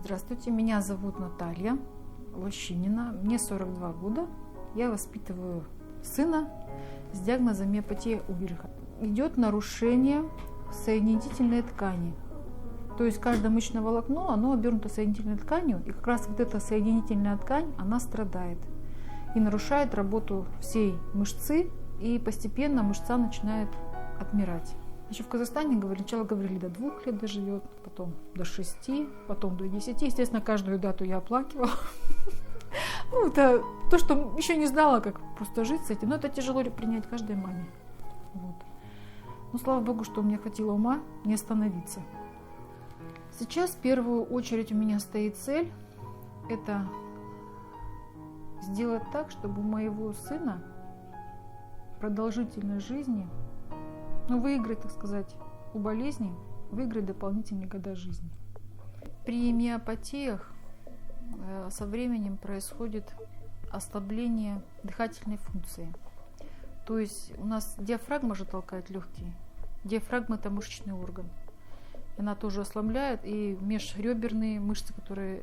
Здравствуйте, меня зовут Наталья Лощинина, мне 42 года. Я воспитываю сына с диагнозом миопатия Ульриха. Идет нарушение соединительной ткани. То есть каждое мышечное волокно, оно обернуто соединительной тканью, и как раз вот эта соединительная ткань, она страдает и нарушает работу всей мышцы, и постепенно мышца начинает отмирать. Еще в Казахстане сначала говорили, до 2 лет доживет, потом до 6, потом до 10. Естественно, каждую дату я оплакивала. Ну, это то, что еще не знала, как просто жить с этим. Но это тяжело принять каждой маме. Вот. Но слава богу, что у меня хватило ума не остановиться. Сейчас в первую очередь у меня стоит цель – это сделать так, чтобы у моего сына продолжительность жизни, выиграть, так сказать, у болезни, выиграть дополнительные года жизни. При миопатиях со временем происходит ослабление дыхательной функции. То есть у нас диафрагма же толкает легкие. Диафрагма – это мышечный орган. Она тоже ослабляет, и межреберные мышцы, которые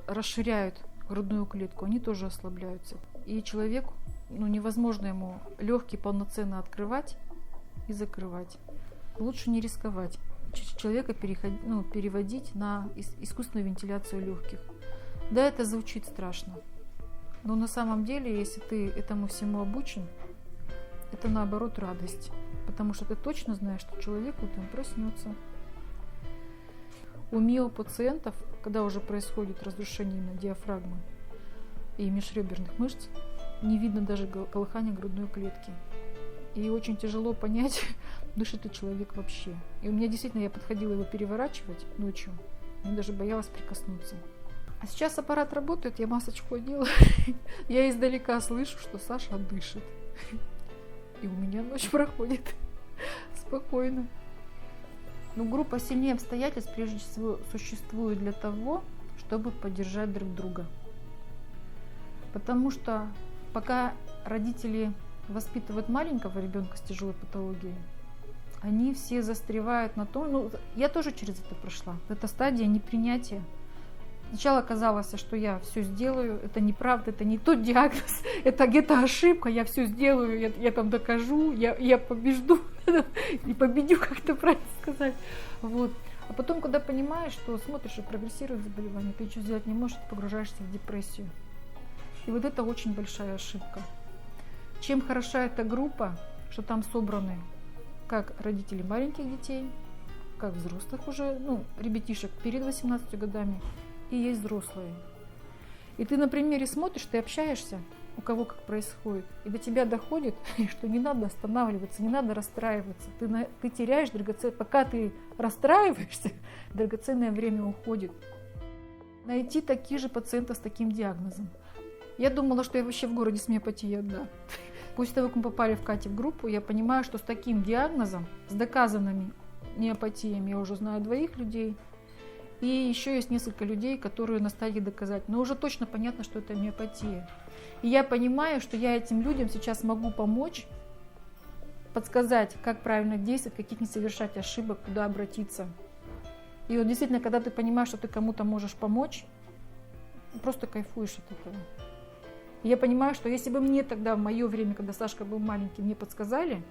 расширяют грудную клетку, они тоже ослабляются. И человеку, невозможно ему легкие полноценно открывать и закрывать. Лучше не рисковать. Человека переводить на искусственную вентиляцию легких. Да, это звучит страшно. Но на самом деле, если ты этому всему обучен, это наоборот радость. Потому что ты точно знаешь, что человек утром проснется. У миопациентов, когда уже происходит разрушение диафрагмы и межреберных мышц, не видно даже колыхания грудной клетки. И очень тяжело понять, дышит ли человек вообще. И у меня действительно, я подходила его переворачивать ночью, я даже боялась прикоснуться. А сейчас аппарат работает, я масочку одела, я издалека слышу, что Саша дышит. И у меня ночь проходит спокойно. Группа «Сильнее обстоятельств» прежде всего существует для того, чтобы поддержать друг друга. Потому что пока родители воспитывают маленького ребенка с тяжелой патологией, они все застревают на том, я тоже через это прошла. Это стадия непринятия. Сначала казалось, что я все сделаю, это неправда, это не тот диагноз, это где-то ошибка, я все сделаю, я там докажу, я побежду, и победю, как это правильно сказать. Вот. А потом, когда понимаешь, что смотришь и прогрессирует заболевание, ты ничего сделать не можешь, ты погружаешься в депрессию. И вот это очень большая ошибка. Чем хороша эта группа, что там собраны как родители маленьких детей, как взрослых уже, ребятишек перед 18 годами, и есть взрослые. И ты на примере смотришь, ты общаешься, у кого как происходит, и до тебя доходит, что не надо останавливаться, не надо расстраиваться. Ты теряешь драгоценное, пока ты расстраиваешься, драгоценное время уходит. Найти таких же пациентов с таким диагнозом. Я думала, что я вообще в городе с миопатией одна. После того, как мы попали в Кате в группу, я понимаю, что с таким диагнозом, с доказанными миопатиями, я уже знаю 2 людей. И еще есть несколько людей, которые на стадии доказать. Но уже точно понятно, что это миопатия. И я понимаю, что я этим людям сейчас могу помочь, подсказать, как правильно действовать, каких не совершать ошибок, куда обратиться. И вот действительно, когда ты понимаешь, что ты кому-то можешь помочь, просто кайфуешь от этого. И я понимаю, что если бы мне тогда, в мое время, когда Сашка был маленький, мне подсказали,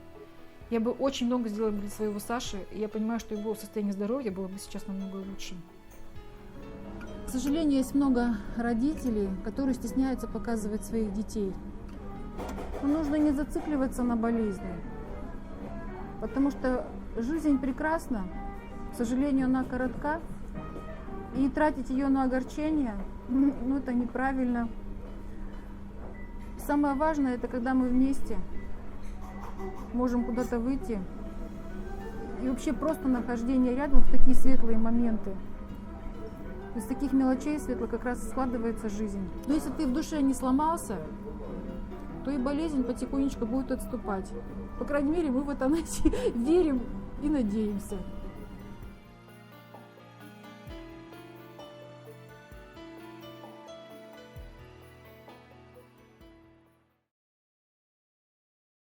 я бы очень много сделала для своего Саши. И я понимаю, что его состояние здоровья было бы сейчас намного лучше. К сожалению, есть много родителей, которые стесняются показывать своих детей. Но нужно не зацикливаться на болезни, потому что жизнь прекрасна, к сожалению, она коротка, и тратить ее на огорчение, это неправильно. Самое важное, это когда мы вместе можем куда-то выйти, и вообще просто нахождение рядом в такие светлые моменты. Из таких мелочей светло как раз складывается жизнь. Но если ты в душе не сломался, то и болезнь потихонечку будет отступать. По крайней мере, мы в это верим и надеемся.